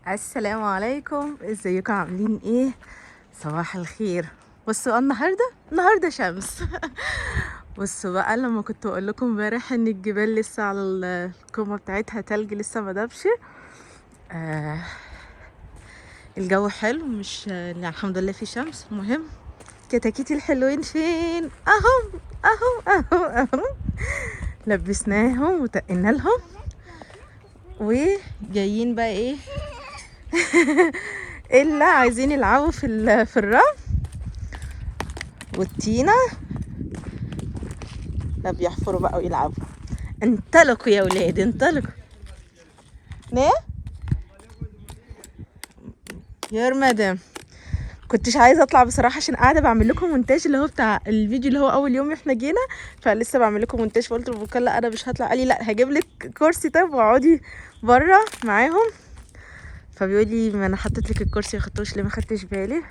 السلام عليكم، ازيكم عاملين ايه؟ صباح الخير. بصوا النهارده شمس. بصوا بقى، لما كنت اقول لكم امبارح ان الجبال لسه على القمه بتاعتها تلج لسه ما دابش. آه الجو حلو، مش يعني الحمد لله في شمس. المهم كتاكيتي الحلوين فين؟ اهو لبسناهم وتقلنا لهم وجايين بقى ايه. الا عايزين يلعبوا في الرمل والطينة. لا بيحفروا بقى ويلعبوا. انطلقوا يا ولاد انطلقوا. نه يا مدام، كنتش عايزه اطلع بصراحه عشان قاعده بعمل لكم مونتاج اللي هو بتاع الفيديو اللي هو اول يوم احنا جينا، فلسه بعمل لكم مونتاج. فقلت للبكال لا انا مش هطلع. قال لي لا هجيب لك كرسي طيب واقعدي بره معاهم. فبيقول لي ما انا حطيت لك الكرسي ما خدتوش ليه؟ ما خدتش بالي.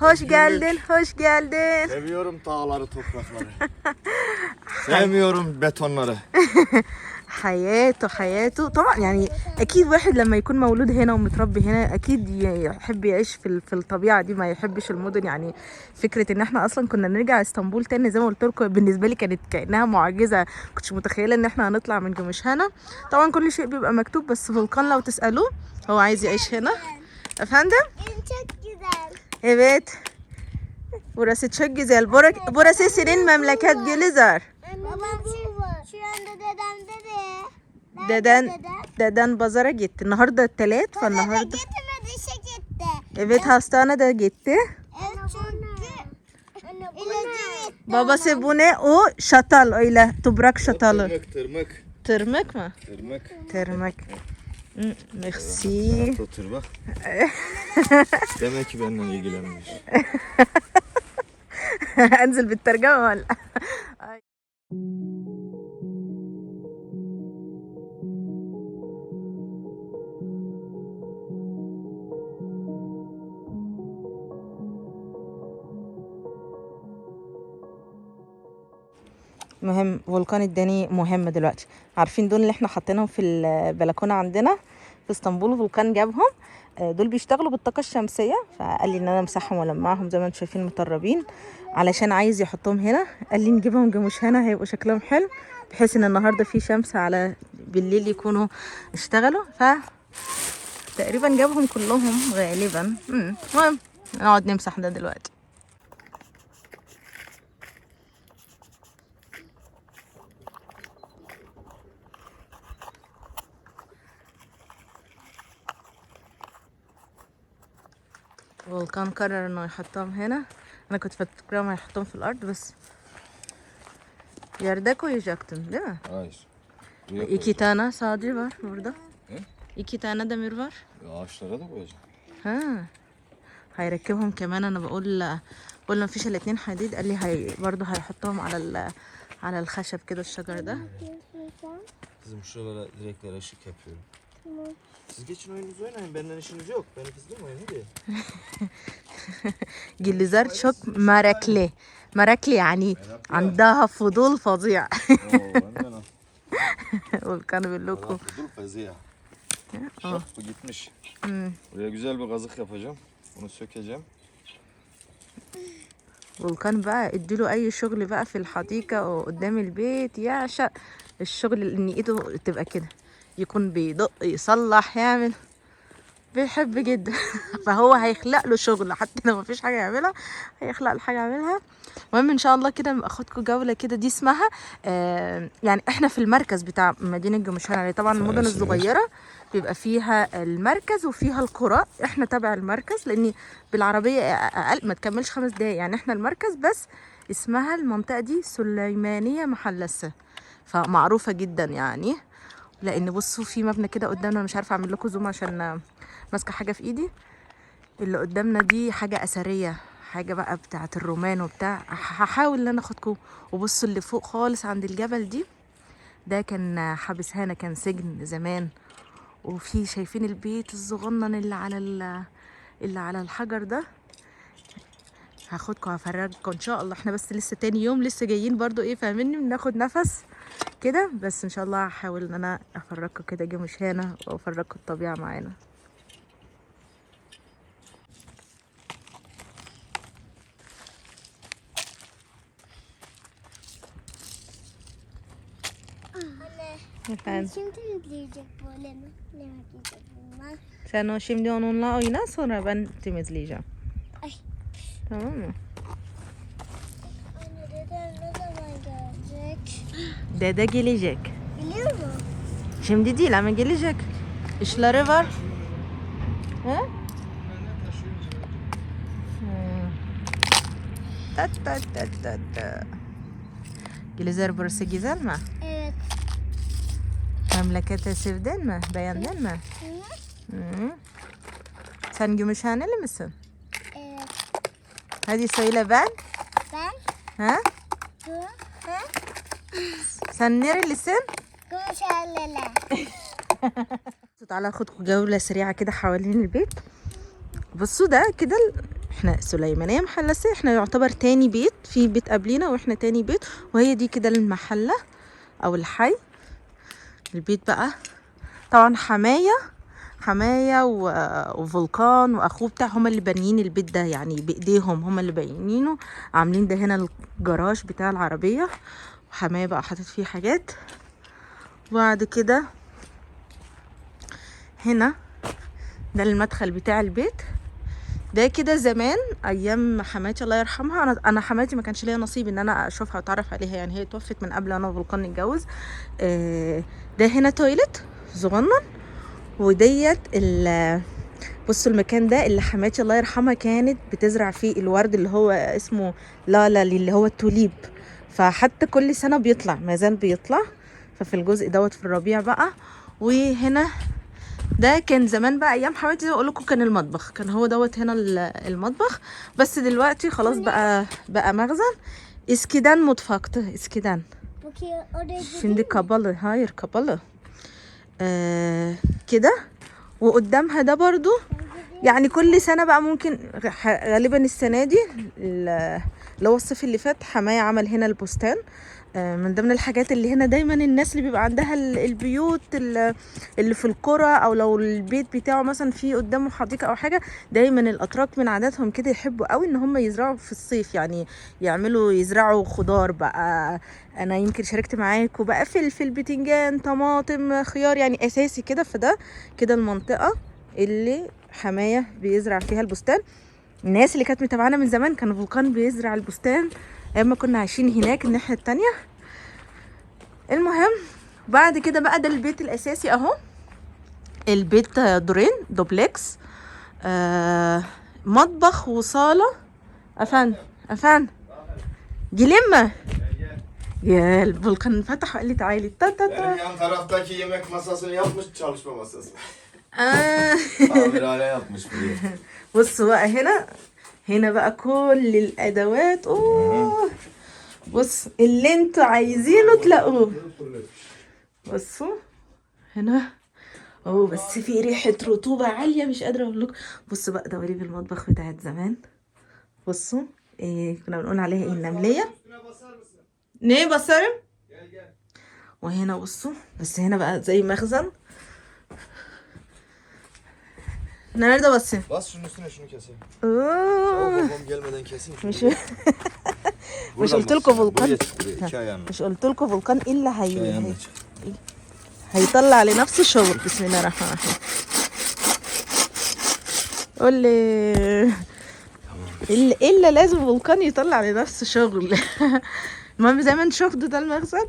Hoş geldin, hoş geldin. Seviyorum dağları, toprakları. Sevmiyorum betonları. حياته طبعا يعني. اكيد واحد لما يكون مولود هنا ومتربي هنا اكيد يحب يعيش في الطبيعه دي، ما يحبش المدن يعني. فكره ان احنا اصلا كنا نرجع اسطنبول تاني زي ما قلت لكم بالنسبه لي كانت كانها معجزه. كنتش متخيله ان احنا هنطلع من جمشهنا. طبعا كل شيء بيبقى مكتوب، بس فولكان لو تسالوه هو عايز يعيش هنا. افندم. Çok güzel. Evet. Burası çok güzel. Burası senin memleket Gülizar. Babam şu anda dedemde de. Deden pazara gitti. النهارده التلات Bana da فالنهارده. getirmedi işe gitti. Evet hastanede gitti. Evet çünkü ilacı gitti. Babası bu ne? O şatal öyle. Toprak şatalı. Tırmık. Tırmık mı? Tırmık. Tırmık. Merci. Otur bak. Demek ki benden ilgilenmiş. انزل بالترجمة ولا؟ مهم فولكان اداني مهمة دلوقتي. عارفين دول اللي احنا حاطينهم في البلكونة عندنا في اسطنبول؟ فولكان جابهم. دول بيشتغلوا بالطاقة الشمسية، فقال لي ان انا امسحهم والمعهم زي ما انتم شايفين مطربين، علشان عايز يحطهم هنا. قال لي نجيبهم جمش هنا هيبقوا شكلهم حلو، بحيث ان النهارده في شمس على بالليل يكونوا اشتغلوا. ف تقريبا جابهم كلهم غالبا. المهم نقعد نمسح ده دلوقتي. فولكان قرر انه يحطهم هنا. انا كنت فاكراهم هيحطهم في الارض بس. Yerdeko yiyecektin değil mi? Hayır. İki tane sadece var burada. He? 2 tane demir var. Ağaçlara da koyacağım. ها هيركبهم كمان. انا بقول ما فيش الاتنين حديد. قال لي برضه هيحطهم على الخشب كده الشجر ده. Kızım şuralara direklere ışık yapıyorum. Siz geçin oyununuzu oynayın. Benden işiniz yok. Beni kızdırmayın hadi. جليزار çok مراكلي يعني عندها فضول فظيع. Benden al. والكانوا بيقول لكم Dur fazia. Bak bu gitmiş. Buraya güzel bir kazık yapacağım. Bunu sökeceğim. فولكان بقى اديله اي شغل بقى في الحديقه او قدام البيت يعشق الشغل، ان ايده تبقى كده، يكون بيدق يصلح يعمل، بيحب جدا. فهو هيخلق له شغل حتى لو مفيش حاجه يعملها هيخلق له حاجه يعملها. المهم ان شاء الله كده اخدكم جوله كده. دي اسمها يعني احنا في المركز بتاع مدينه جمشان. يعني طبعا المدن الصغيره بيبقى فيها المركز وفيها القرى. احنا تبع المركز لاني بالعربيه اقل ما تكملش 5 دقايق يعني. احنا المركز بس. اسمها المنطقه دي سليمانيه محلسه، فمعروفه جدا يعني. لان بصوا في مبنى كده قدامنا، مش عارفه اعمل لكم زوم عشان ماسكه حاجه في ايدي. اللي قدامنا دي حاجه اثريه، حاجه بقى بتاعه الرومان وبتاع. هحاول ان انا اخدكم. وبصوا اللي فوق خالص عند الجبل دي، ده كان حبسهانا، كان سجن زمان. وفي شايفين البيت الصغنن اللي على الحجر ده. هاخدكم هفرجكم ان شاء الله. احنا بس لسه تاني يوم، لسه جايين برضو ايه فاهميني، بناخد نفس كده. بس ان شاء الله هحاول ان انا افرجكم كده جمش هنا وافرجكم الطبيعه معانا. Anne. Şimdi izleyecek böyle mi? Ne bakacak bunlar? Sen o şimdi onunla oyna, sonra ben temizleyeceğim. Ay. Tamam mı? Anne dedem ne zaman gelecek? Dede gelecek. Biliyor mu? Şimdi değil ama gelecek. İşleri var. He? Ta ta ta ta ta. Gülizar, burası güzel mi? Evet. Memleketi sevdin mi? Beğendin mi? Hı? Hı. Sen Gümüşhaneli misin? Evet. Hadi söyle ben. Ben? Ha? Hı? Hı? Sen nerelisin؟ Gümüşhaneli. تعالى اخدكم جولة سريعة كده حوالين البيت. بصوا ده كده احنا سليمانية محلسة، احنا يعتبر تاني بيت، في بيت قبلينا واحنا تاني بيت، وهي دي كده المحلة او الحي. البيت بقى طبعا حماية وفولكان واخوه بتاع هما اللي بانيين البيت ده، يعني بايديهم هما اللي بانيينه، عاملين ده هنا الجراج بتاع العربية، وحماية بقى حاطط فيه حاجات. وبعد كده هنا ده المدخل بتاع البيت. ده كده زمان ايام حماتي الله يرحمها. انا حماتي ما كانش ليا نصيب ان انا اشوفها واتعرف عليها، يعني هي توفت من قبل انا وفولكان نتجوز. ده هنا تويلت صغنن، وديت بصوا المكان ده اللي حماتي الله يرحمها كانت بتزرع فيه الورد اللي هو اسمه لالا اللي هو التوليب، فحتى كل سنة بيطلع، ما زال بيطلع. ففي الجزء دوت في الربيع بقى. وهنا ده كان زمان بقى ايام حماتي، زي ما اقول لكم كان المطبخ، كان هو دوت هنا المطبخ. بس دلوقتي خلاص بقى مخزن. eskiden mutfaktı eskiden. Şimdi kapalı. Hayır kapalı. كده. وقدامها ده برضو يعني كل سنة بقى ممكن غالبا السنة دي اللي هو الصيف اللي فات حماية عمل هنا البستان. من ضمن الحاجات اللي هنا دايما الناس اللي بيبقى عندها البيوت اللي في القرى، او لو البيت بتاعه مثلا فيه قدامه حديقه او حاجه، دايما الاتراك من عاداتهم كده يحبوا قوي ان هم يزرعوا في الصيف، يعني يزرعوا خضار بقى. انا يمكن شاركت معاكم بقى فلفل، بتنجان، طماطم، خيار، يعني اساسي كده. فده كده المنطقه اللي حمايه بيزرع فيها البستان. الناس اللي كانت متابعانا من زمان كان فولكان بيزرع البستان ايام ما كنا عايشين هناك الناحيه التانية. المهم بعد كده بقى ده البيت الاساسي اهو. البيت دورين دوبلكس، مطبخ وصاله. افان جلمه يا الفولكان فتح وقال لي تعالي Benim yan taraftaki yemek masasını yapmış, çalışma masası. Tamirhane yapmış buraya. بصوا بقى هنا بقى كل الادوات. بص اللي انتوا عايزينه تلاقوه. بصوا هنا بس في ريحة رطوبة عالية مش قادرة اقول لكم. بصوا بقى دواليب المطبخ بتاعت زمان. بصوا كنا بنقول عليها النملية. نيه بصرم. وهنا بصوا بس هنا بقى زي مخزن. Nerede basayım? Bas şunun üstüne, şunu keseyim. Babam gelmeden keseyim şunu. مش قلت لكم فولكان؟ مش مش قلت لكم فولكان الا هيطلع لنفسه شغل. بسم الله الرحمن الرحيم. قول لي الا لازم فولكان يطلع لنفسه شغل. المهم زي ما انتم شفتوا ده المخزن.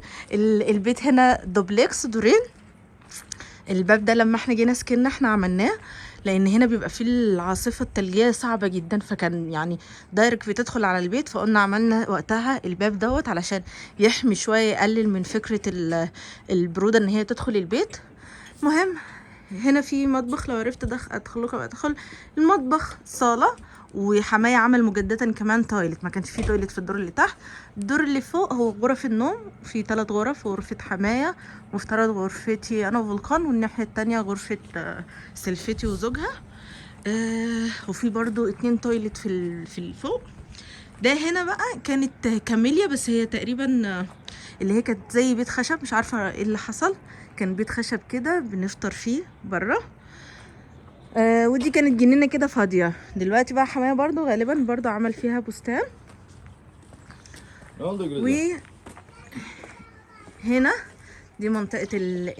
البيت هنا دوبلكس دورين. الباب ده لما احنا جينا سكننا احنا عملناه لان هنا بيبقى فيه العاصفه الثلجيه صعبه جدا، فكان يعني دايركت بتدخل على البيت، فقلنا عملنا وقتها الباب دوت علشان يحمي شويه، يقلل من فكره البروده ان هي تدخل البيت. مهم هنا في مطبخ، لو عرفت ادخل المطبخ، صاله، وحماية عمل مجددا كمان تويلت. ما كانش فيه تويلت في الدور اللي تحت. الدور اللي فوق هو غرف النوم، في 3 غرف، غرفة حماية، مفترض غرفتي انا وفولكان، والناحية التانية غرفة سلفتي وزوجها. وفي برضو 2 تويلت في الفوق. ده هنا بقى كانت كاميليا، بس هي تقريبا اللي هي كانت زي بيت خشب، مش عارفه ايه اللي حصل، كان بيت خشب كده بنفطر فيه بره. ودي كانت جنينه كده فاضيه. دلوقتي بقى حماية برضو غالبا برضو عمل فيها بستان. Ne oldu Gülizar? وهنا دي منطقة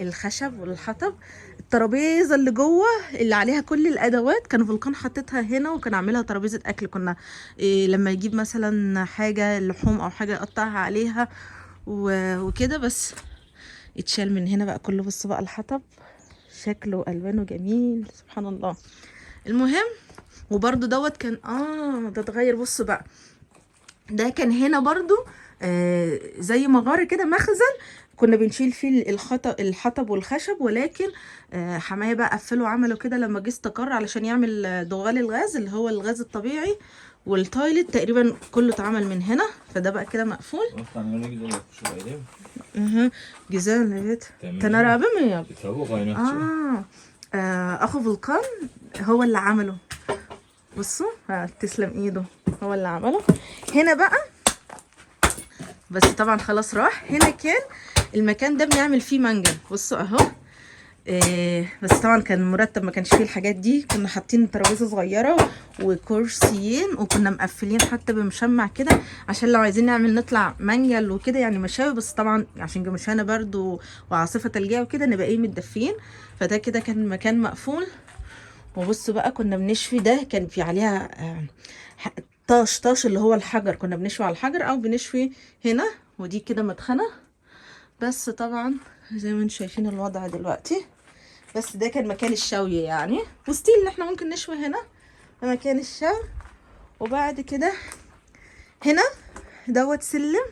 الخشب والحطب. الترابيزة اللي جوه اللي عليها كل الأدوات كان فولكان حطيتها هنا، وكان عاملها ترابيزة أكل. كنا لما يجيب مثلا حاجة لحوم أو حاجة يقطعها عليها وكده، بس اتشال من هنا بقى كله. بص بقى الحطب شكله وألوانه جميل سبحان الله. المهم وبرده دوت كان ده اتغير. بص بقى ده كان هنا برضو زي مغارة كده، مخزن كنا بنشيل فيه الحطب والخشب، ولكن حماية بقى قفلوا عملوا كده لما جه استقر علشان يعمل دوغال الغاز اللي هو الغاز الطبيعي، والتايلت تقريبا كله اتعمل من هنا، فده بقى كده مقفول. جزان evet. Taner abi mi yaptı? Tabii kaynakçı. اخو فولكان هو اللي عمله. بصوا تسلم ايده، هو اللي عمله. هنا بقى بس طبعا خلاص راح. هنا كان المكان ده بنعمل فيه منجل. بصوا اهو بس طبعا كان مرتب، ما كانش فيه الحاجات دي. كنا حاطين ترابيزه صغيره وكرسيين، وكنا مقفلين حتى بمشمع كده عشان لو عايزين نطلع منجل وكده يعني مشاوي. بس طبعا عشان جمشانه برد وعاصفه ثلجيه وكده نبقى متدفيين، فده كده كان مكان مقفول. وبصوا بقى كنا بنشوي، ده كان في عليها طاش اللي هو الحجر، كنا بنشوي على الحجر او بنشوي هنا. ودي كده مدخنه. بس طبعا زي ما انتم شايفين الوضع دلوقتي، بس ده كان مكان الشوي يعني، وستيل ان احنا ممكن نشوي هنا في مكان الشوي. وبعد كده هنا دوت سلم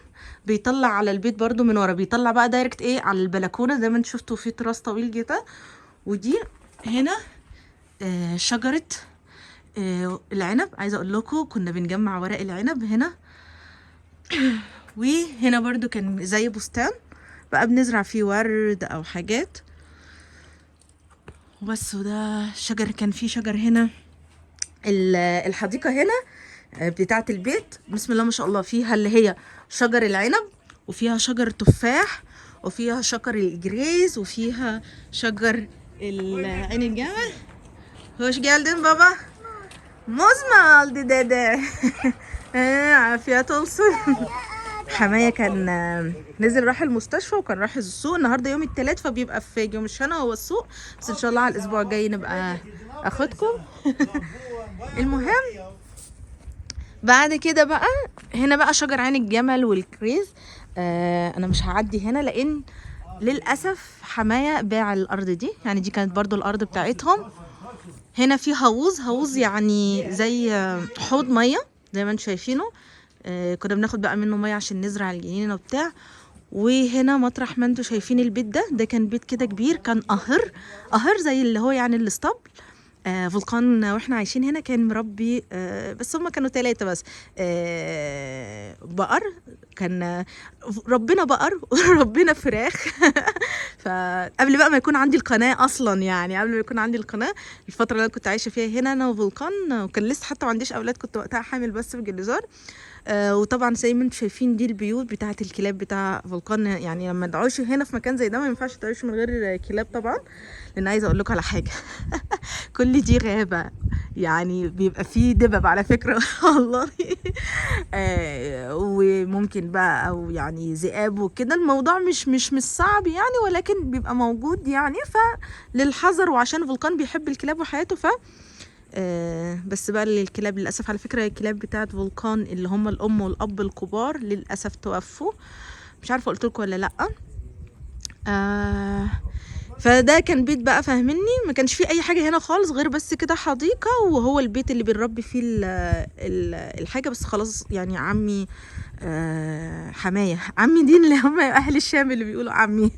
بيطلع على البيت برضو من ورا، بيطلع بقى دايركت على البلكونه زي ما انتم شفتوا، في تراس طويل جدا. ودي هنا شجره العنب. عايزه اقول لكم كنا بنجمع ورق العنب هنا. وهنا برضو كان زي بستان بقى بنزرع فيه ورد او حاجات وبس. وده شجر، كان فيه شجر هنا. الحديقه هنا بتاعه البيت بسم الله ما شاء الله، فيها اللي هي شجر العنب، وفيها شجر تفاح، وفيها شجر الجريز، وفيها شجر عين الجمل. Hoş geldin baba. Muz mu aldı dede? عافية olsun. حماية كان نزل راح المستشفى، وكان راح السوق. النهارده يوم الثلاث فبيبقى في جمشانة هو السوق، بس ان شاء الله على الاسبوع الجاي نبقى اخدكم. المهم بعد كده بقى هنا بقى شجر عين الجمل والكريز. انا مش هعدي هنا لان للاسف حماية باع الارض دي، يعني دي كانت برضو الارض بتاعتهم. هنا في هوز يعني زي حوض ميه زي ما انتم شايفينه. كنا بناخد بقى منه ميه عشان نزرع الجنينه وبتاع. وهنا مطرح ما انتم شايفين البيت ده كان بيت كده كبير، كان قهر زي اللي هو يعني الاسطبل. فولكان واحنا عايشين هنا كان مربي بس هما كانوا 3 بس بقر. كان ربنا بقر وربنا فراخ. فقبل بقى ما يكون عندي القناه اصلا، يعني قبل ما يكون عندي القناه، الفتره اللي انا كنت عايشه فيها هنا انا وفولكان، وكان لسه حتى ما عنديش اولاد، كنت وقتها حامل بس في جليزار. وطبعا زي ما انتم شايفين دي البيوت بتاعه الكلاب بتاع فولكان. يعني لما تعيشوا هنا في مكان زي ده ما ينفعش تعيشوا من غير كلاب طبعا، لان عايزه اقول لكم على حاجه. كل دي غابه، يعني بيبقى فيه دبب على فكره والله. وممكن بقى او يعني ذئاب وكده. الموضوع مش صعب يعني، ولكن بيبقى موجود يعني، فللحذر. وعشان فولكان بيحب الكلاب وحياته بس بقى الكلاب للاسف على فكره، الكلاب بتاعت فولكان اللي هم الام والاب الكبار للاسف توفوا، مش عارفه قلت لكم ولا لا. فده كان بيت بقى فاهميني، ما كانش فيه اي حاجه هنا خالص غير بس كده حديقه، وهو البيت اللي بنربي فيه الحاجه. بس خلاص يعني عمي حمايه، عمي دي اللي هم اهل الشام اللي بيقولوا عمي.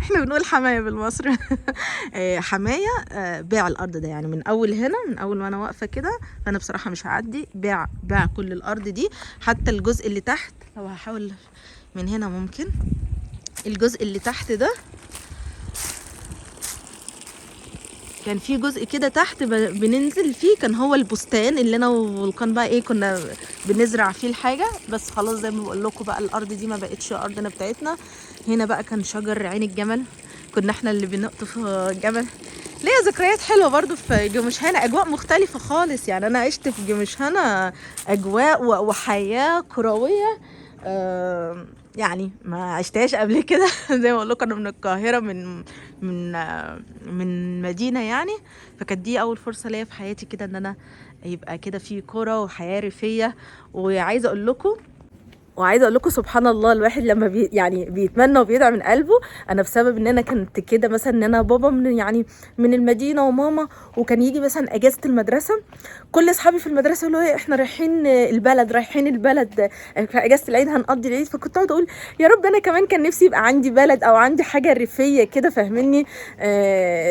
احنا بنقول حمايه بالمصري. حمايه باع الارض ده، يعني من اول هنا، من اول ما انا واقفه كده، فانا بصراحه مش هعدي. باع كل الارض دي، حتى الجزء اللي تحت. لو هحاول من هنا ممكن الجزء اللي تحت ده كان في جزء كده تحت بننزل فيه، كان هو البستان اللي انا وفولكان بقى ايه كنا بنزرع فيه الحاجه. بس خلاص زي ما بقول لكم بقى الارض دي ما بقتش ارضنا بتاعتنا. هنا بقى كان شجر عين الجمل، كنا احنا اللي بنقطف الجمل. ليا ذكريات حلوه برضو في جمشهانة، اجواء مختلفه خالص يعني. انا عشت في جمشهانة اجواء وحياه كرويه يعني ما عشتهاش قبل كده. زي ما بقول لكم انا من القاهره، من من مدينه يعني. فكانت دي اول فرصه ليا في حياتي كده ان انا يبقى كده في قرى وحياه ريفيه. وعايزه اقول لكم سبحان الله، الواحد لما يعني بيتمنى وبيدعي من قلبه. انا بسبب ان انا كنت كده مثلا، ان انا بابا من المدينه وماما، وكان يجي مثلا اجازه المدرسه، كل اصحابي في المدرسه يقولوا ايه احنا رايحين البلد في اجازه العيد هنقضي العيد. فكنت اقعد اقول يا رب انا كمان كان نفسي يبقى عندي بلد او عندي حاجه ريفيه كده، فاهمني؟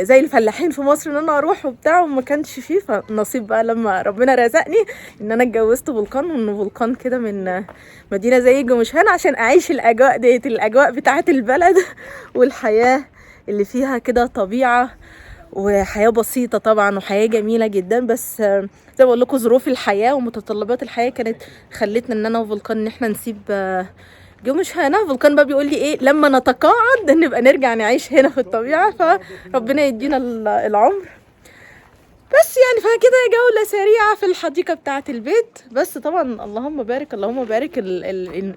زي الفلاحين في مصر، ان انا اروح وبتاع، وما كانش فيه. فنصيب بقى لما ربنا رزقني ان انا اتجوزت فولكان، وان فولكان كده من مدينه زي جمشهانة عشان اعيش الاجواء ديت، الاجواء بتاعه البلد والحياه اللي فيها كده طبيعه وحياه بسيطه طبعا، وحياه جميله جدا. بس زي ما بقول لكم ظروف الحياه ومتطلبات الحياه كانت خلتنا ان انا وفولكان ان احنا نسيب جمشهانة. فولكان بقى بيقول لي ايه لما نتقاعد نبقى نرجع نعيش هنا في الطبيعه، فربنا يدينا العمر. بس يعني فكده جولة سريعة في الحديقة بتاعة البيت. بس طبعا اللهم بارك اللهم بارك،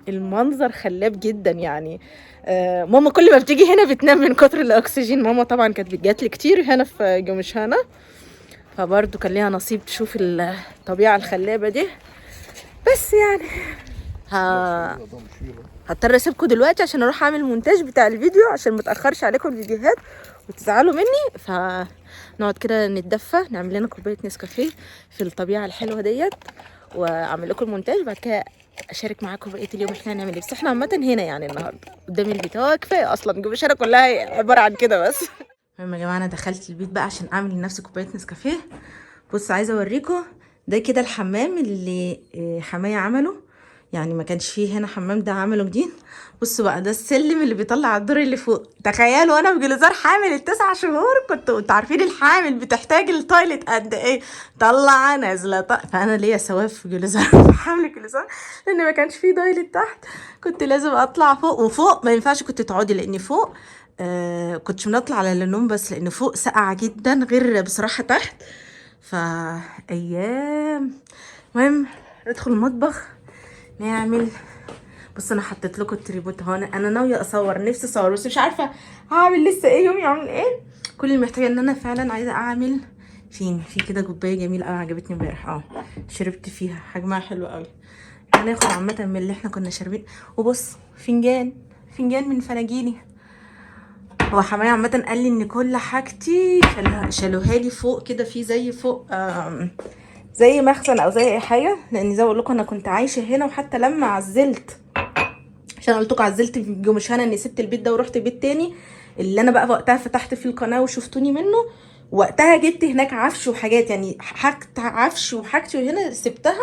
المنظر خلاب جدا يعني. ماما كل ما بتيجي هنا بتنام من كتر الأكسجين. ماما طبعا كانت بتجاتلي كتير هنا في جمشهانة، فبرضه كان ليها نصيب تشوف الطبيعة الخلابة دي. بس يعني هضطر اسيبكم دلوقتي عشان اروح اعمل مونتاج بتاع الفيديو، عشان متاخرش عليكم الفيديوهات وتزعلوا مني. فنقعد كده نتدفى، نعمل لنا كوبايه نسكافيه في الطبيعه الحلوه ديت، واعمل لكم المونتاج. بعد كده اشارك معاكم بقيه اليوم احنا هنعمل ايه. بس احنا عامه هنا يعني النهارده قدام البيت، هو كفايه اصلا جمشانة كلها عباره عن كده. بس المهم يا جماعه انا دخلت البيت بقى عشان اعمل لنفسي كوبايه نسكافيه. بص عايزه اوريكم ده كده الحمام اللي حماية عمله، يعني ما كانش فيه هنا حمام، ده عمله جديد. بصوا بقى ده السلم اللي بيطلع على الدور اللي فوق. تخيلوا انا بجلزار حامل ال9 شهور، كنتوا عارفين الحامل بتحتاج التويلت قد ايه، طلع نازله فانا ليا ثواب في جلزار في حمل جلزار، لان ما كانش فيه تويلت تحت. كنت لازم اطلع فوق، وفوق ما ينفعش كنت تقعدي لان فوق كنتش بنطلع على النوم، بس لان فوق سقعه جدا غير بصراحه تحت. ايام. المهم ندخل المطبخ نعمل. بص انا حطيت لكم التريبوت اهو، انا ناويه اصور، نفسي اصور بس مش عارفه هعمل لسه ايه، يومي اعمل ايه. كل اللي محتاجه ان انا فعلا عايزه اعمل في كده كوبايه جميله قوي عجبتني امبارح، شربت فيها، حجمها حلو قوي. هناخد عامه من اللي احنا كنا شاربين. وبص فنجان من فناجيني. هو حماية عامه قال لي ان كل حاجتي شالوها لي فوق كده، في زي فوق زي مخزن او زي اي حاجه، لان زي ما بقول لكم انا كنت عايشه هنا. وحتى لما عزلت، عشان قلت لكم عزلت في جمشهانة اني سبت البيت ده ورحت بيت تاني اللي انا بقى وقتها فتحت فيه القناه وشفتوني منه. وقتها جبت هناك عفش وحاجات، يعني حاجت عفش وحاجتي، وهنا سبتها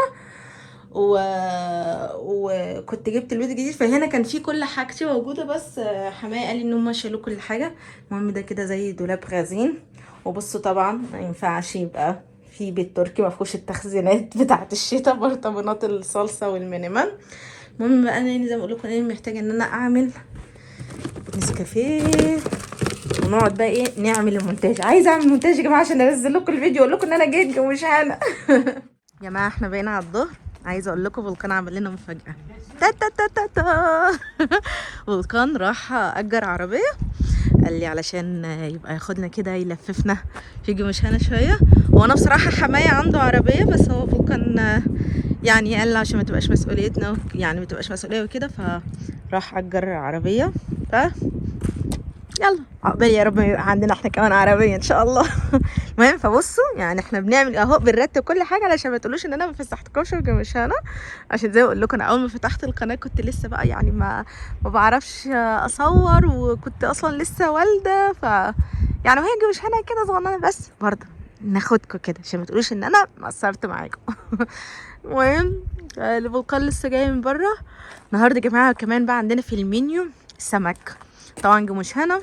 وكنت جبت البيت الجديد. فهنا كان فيه كل حاجتي موجوده، بس حماية قال لي ان هم شالوا كل حاجه. المهم ده كده زي دولاب غازين. وبصوا طبعا ما ينفعش يبقى في بيت تركي ما فيهوش التخزينات بتاعه الشتاء، برطمانات الصلصه والمينيمال. المهم بقى انا زي ما اقول لكم انا محتاجه ان انا اعمل نسكافيه، ونقعد بقى ايه نعمل المونتاج. عايزه اعمل مونتاج يا جماعه عشان انزل لكم الفيديو اقول لكم ان انا جيت جمشهانة. يا جماعه احنا بقينا على الظهر. عايزه اقول لكم فولكان عمل لنا مفاجاه. تا تا تا تا تا. فولكان راح اجر عربيه، قال لي علشان يبقى ياخدنا كده يلففنا في جمشهانة شويه. وانا بصراحه حماية عنده عربيه، بس هو فولكان يعني قال عشان ما تبقاش مسؤوليتنا، يعني ما تبقاش مسؤوليه وكده، فراح اجر عربيه. يلا عقبال يا رب يبقى عندنا احنا كمان عربيه ان شاء الله. المهم فبصوا يعني احنا بنعمل اهو، بنرتب كل حاجه علشان ما تقولوش ان انا ما فسحتكمش في جمشهانة. عشان زي ما اقول لكم انا اول ما فتحت القناه كنت لسه بقى يعني ما بعرفش اصور، وكنت اصلا لسه والده. يعني وهي جمشهانة كده صغننه، بس برضه ناخدكم كده عشان ما تقولوش ان انا قصرت معاكم. المهم الفولكان لسه جاي من بره. النهارده يا جماعه كمان بقى عندنا في المنيو سمك. طبعا جمشهانة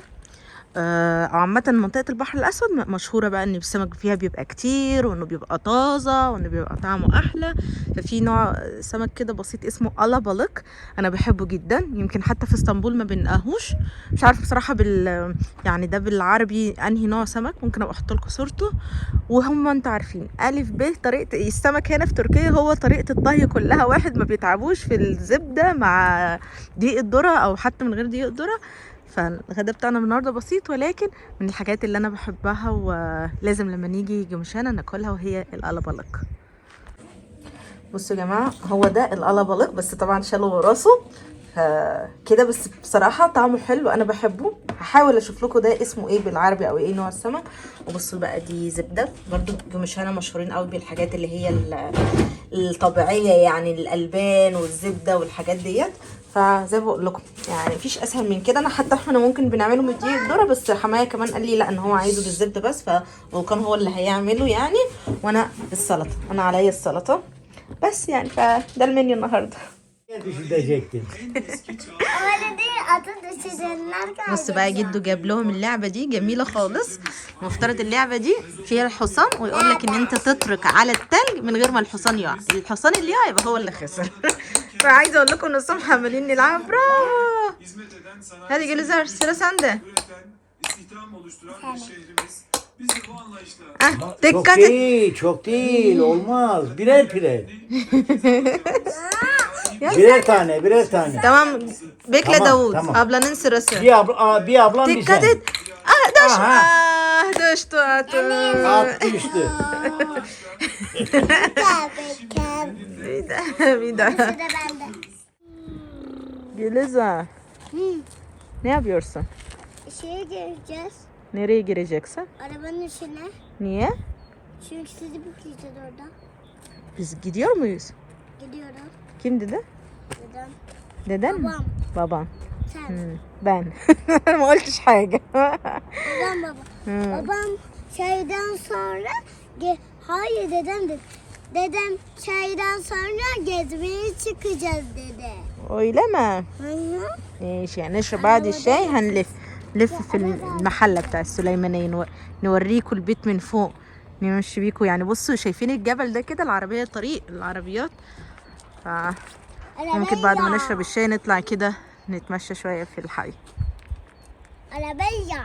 أو عامة منطقة البحر الأسود مشهورة بقى إن السمك فيها بيبقى كتير، وإنه بيبقى طازة، وإنه بيبقى طعمه أحلى. ففي نوع سمك كده بسيط اسمه ألاباليك، أنا بحبه جدا. يمكن حتى في اسطنبول ما بنلاقيهوش، مش عارفة بصراحة يعني ده بالعربي أنهي نوع سمك. ممكن أبقى أحط لكم صورته. وهم انتوا عارفين ألف ب طريقة السمك هنا في تركيا، هو طريقة الطهي كلها واحد، ما بيتعبوش في الزبدة مع دقيق الذرة أو حتى من غير دقيق الذرة. فالغدا بتاعنا النهارده بسيط، ولكن من الحاجات اللي انا بحبها ولازم لما نيجي جمشانة ناكلها وهي القلبلق. بصوا يا جماعه، هو ده القلبلق، بس طبعا شالوا راسه كده، بس بصراحه طعمه حلو انا بحبه. هحاول اشوف لكم ده اسمه ايه بالعربي او ايه نوع السمك. وبصوا بقى دي زبده، برضو جمشانة مشهورين قوي بالحاجات اللي هي الطبيعيه، يعني الالبان والزبده والحاجات ديت. فزي ما بقول لكم يعني مفيش اسهل من كده. احنا ممكن بنعمله من دقيق الذره، بس حمايه كمان قال لي لا ان هو عايزه بالزبده بس، فكان هو اللي هيعمله يعني. وانا بالسلطه، انا عليا السلطه بس يعني. فده المنيو النهارده. Düşürecektin. Öyle değil, adı düşürenler بص بقى جدو جاب لهم اللعبه دي جميله خالص. مفترض اللعبه دي فيها الحصان، ويقول لك ان انت تترك على التلج من غير ما الحصان يقع. الحصان اللي يقع يبقى هو اللي خسر. فعايزه اقول لكم ان الصبح عمالين نلعب. برافو. هادي Gülizar sıra sende. Çok Dikkat et. değil, çok değil. Olmaz. Birer birer. Ya Birer tane, birer tane. Tamam. Bekle Tamam, Davut. tamam. Ablanın sırası. Bir ablam bir Dikkat sen. et. Ah düş. Aha. Ah düştü atı. At düştü. Bir daha. Bir daha. de bende. Gülizar. Ne yapıyorsun? Şeye gireceğiz. Nereye gireceksin? Arabanın içine. Niye? Çünkü sizi bekleyeceğiz orada. Biz gidiyor muyuz? Gidiyorum. Kim dedi? Neden? Deden mi? Babam. Baban. Sen. Ben. ما قلتش حاجة. Babam baba. Babam şeyden sonra hayır dedem dedi. Dedem şeyden sonra gezmeye çıkacağız dedi. öyle mi? Hı hı. ايش يعني نشرب بعد الشاي هنلف في المحلة بتاع السليمانية، نوريكم البيت من فوق، نمشي بيكم. يعني بصوا شايفين الجبل ده كده، العربية طريق العربيات. ممكن بعد ما نشرب الشاي نطلع كده نتمشى شوية في الحي. Arabaya.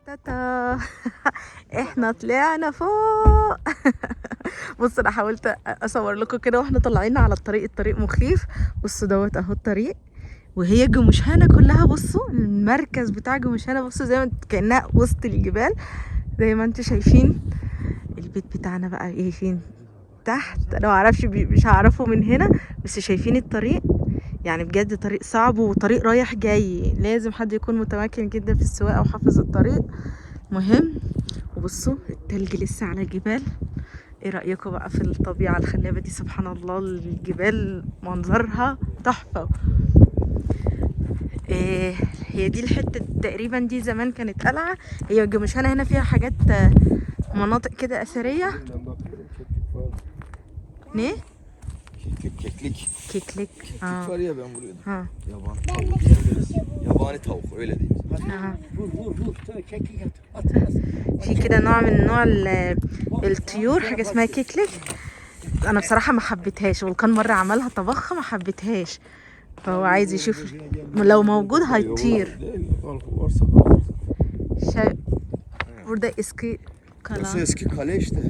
تاتا. احنا طلعنا فوق. بص انا حاولت اصور لكم كده واحنا طالعين على الطريق مخيف. بصوا دوت اهو الطريق، وهي جمشانة كلها. بصوا المركز بتاع جمشانة، بصوا زي ما كأنها وسط الجبال زي ما انتوا شايفين. البيت بتاعنا بقى ايه فين؟ تحت. انا معرفش مش هعرفه من هنا، بس شايفين الطريق يعني بجد طريق صعب وطريق رايح جاي، لازم حد يكون متمكن جدا في السواقة وحافظ الطريق مهم. وبصوا التلج لسه على الجبال. ايه رأيكم بقى في الطبيعة الخلابة دي؟ سبحان الله، الجبال منظرها تحفة. هي دي الحتة تقريبا دي زمان كانت قلعة. هي جمشانة هنا فيها حاجات مناطق كده أثرية. Ne? Keklik. Keklik. Keklik var ya, ben vuruyordum. Ha. Yabani tavuk. Yabani tavuk öyle değil. Vur. Keklik at. في كده نوع من نوع الطيور، حاجه اسمها كيكلك. انا بصراحه ما حبيتهاش، وكان مره عملها طبخها ما حبيتهاش، فهو عايز يشوف لو موجود هيطير. burada eski Burası kale. eski kale işte.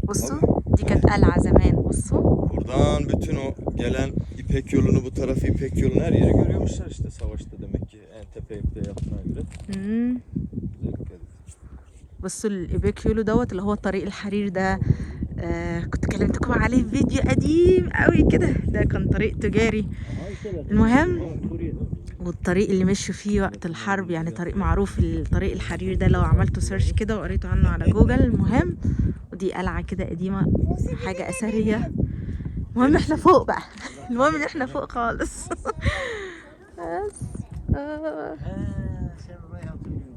بصوا دي كانت قلعه زمان. بصوا Buradan bütün o gelen İpek yolunu, bu tarafı İpek yolunu her yeri görüyormuşlar işte savaşta demek ki en tepeye yaptığına göre. مم. Güzel dikkat et. بصوا الإيباك يولو دوت اللي هو طريق الحرير ده. كنت كلمتكم عليه في فيديو قديم قوي كده، ده كان طريق تجاري. المهم والطريق اللي مشوا فيه وقت الحرب، يعني طريق معروف الطريق الحرير ده لو عملتوا سيرش كده وقريتوا عنه على جوجل. المهم ودي قلعة كده قديمة، حاجة أثرية. المهم احنا فوق بقى. المهم ان احنا فوق خالص. بس Sen orayı hatırlıyorsun.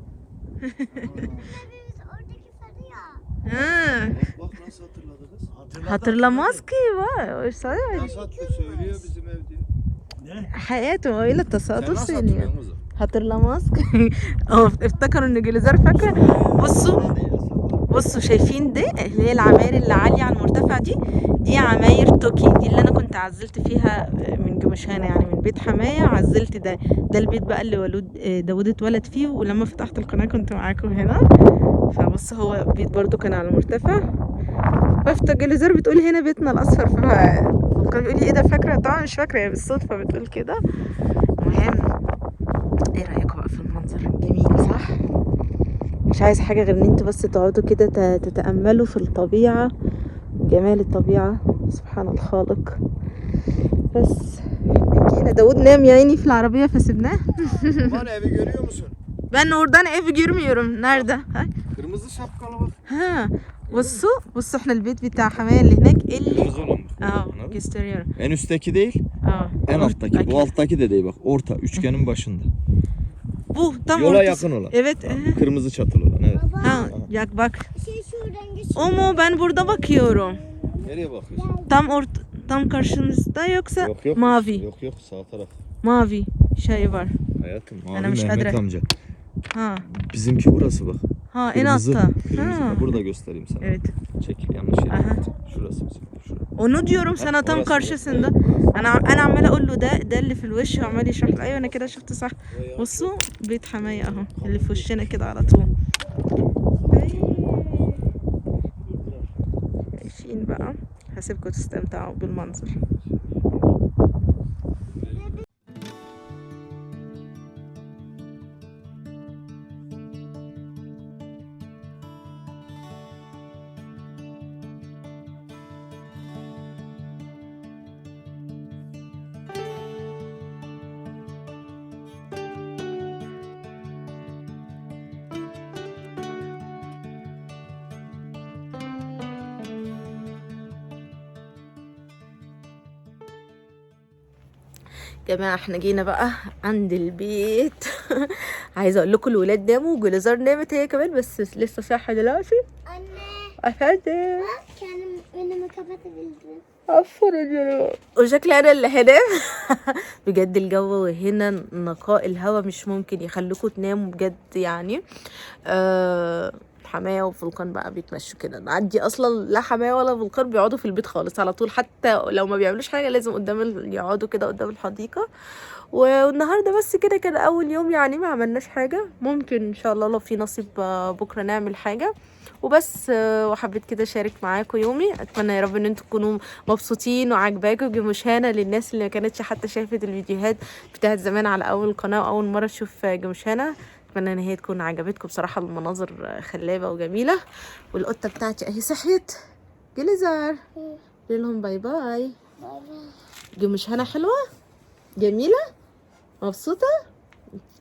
Biz oradaki sarı ya. Bak nasıl hatırladı kız. hatırlamaz ki var. Nasıl söylüyor bizim evde. حياته قليلة Sen التصادف nasıl يعني hatırlıyorsun kızım? hatırlamaz ki. افتكروا ان جليزار فاكرة. بصوا شايفين دي اللي هي العماير اللي عالية على المرتفع دي عماير توكي، دي اللي انا كنت عزلت فيها من جمشانة، يعني من بيت حماية عزلت ده البيت بقى اللي داود اتولد فيه، ولما فتحت القناة كنت معاكم هنا. فبص هو بيت برضو كان على مرتفع. جليزار بتقول هنا بيتنا الاصفر، فكان بيقول لي ايه ده فاكرة؟ طبعا مش فاكرة، هي بالصدفة بتقول كده. المهم ايه رأيكم بقى في المنظر؟ جميل صح؟ مش عايز حاجة غير ان انتوا بس تقعدوا كده تتأملوا في الطبيعة، جمال الطبيعة، سبحان الخالق. بس جينا داود نام يا عيني في العربية فسيبناه. Var evi görüyor musun? Ben oradan evi görmüyorum. Nerede؟ ها Kırmızı şapkalı bak. ها بصوا احنا البيت بتاع حماية اللي هناك اللي Kırmızı olan bak. اه gösteriyorum. En üstteki değil, en alttaki. Bu alttaki de değil bak. Orta üçgenin başında. Bu tam Yola ortası. yakın olan. Evet. Kırmızı çatılı olan evet. Ha yak bak. Şuradan geçiyor. O mu? Ben burada bakıyorum. Nereye bakıyorsun? Tam karşınızda yoksa Yok. mavi. Yok sağ taraf. Mavi şey var. Hayatım mavi Ana, mش Mehmet قادرة. amca. Ha. Bizimki burası bak. Ha en Kırmızı. altta. Kırmızı. Ha. Burada göstereyim sana. Evet. Çekil yanlış yere. Aha. Şurası bizim. Şurası. onu diyorum sana tam orası. karşısında. Evet, انا عماله اقول له ده اللي في الوش، وعمال يشرح لي. ايوه انا كده شفت صح. بصوا بيت حماية اهو اللي في وشنا كده على طول. شايفين بقى. هسيبكم تستمتعوا بالمنظر. جماعة احنا جينا بقى عند البيت. عايزة اقول لكم الولاد ناموا وجليزار نامت هي كمان، بس لسه صاحية دلوقتي. Anne. افندم Kendim önümü kapatabildim. عفوا يا وشكلي انا اللي هنام. بجد الجو هنا نقاء الهواء مش ممكن يخليكم تناموا بجد يعني. حماية وفلقان بقى بيتمشوا كده. نعدي اصلا لا حماية ولا فلقان بيقعدوا في البيت خالص على طول، حتى لو ما بيعملوش حاجة لازم يقعدوا كده قدام الحديقة. والنهارده بس كده كان اول يوم، يعني ما عملناش حاجة. ممكن ان شاء الله لو في نصيب بكرة نعمل حاجة وبس. وحبيت كده اشارك معاكم يومي. اتمنى يا رب ان انتم تكونوا مبسوطين وعجباكم جمشانة. للناس اللي ما كانتش حتى شافت الفيديوهات بتاعت زمان على اول قناة واول مرة تشوف جمشانة، اتمنى ان هي تكون عجبتكم. بصراحة المناظر خلابة وجميلة. والقطة بتاعتي اهي صحيت. جليزار قولي لهم باي باي. جمشانة حلوة جميلة مبسوطة.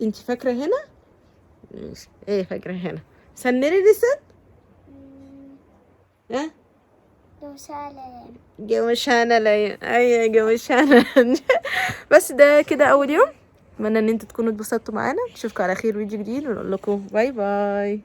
انت فاكرة هنا؟ ايه فاكرة هنا؟ سنري لسان؟ ها؟ جمشانة لين. اي جمشانة. بس ده كده اول يوم. اتمنى ان انتوا تكونوا اتبسطتوا معانا. نشوفكم على خير فيديو جديد ونقول لكم باي باي.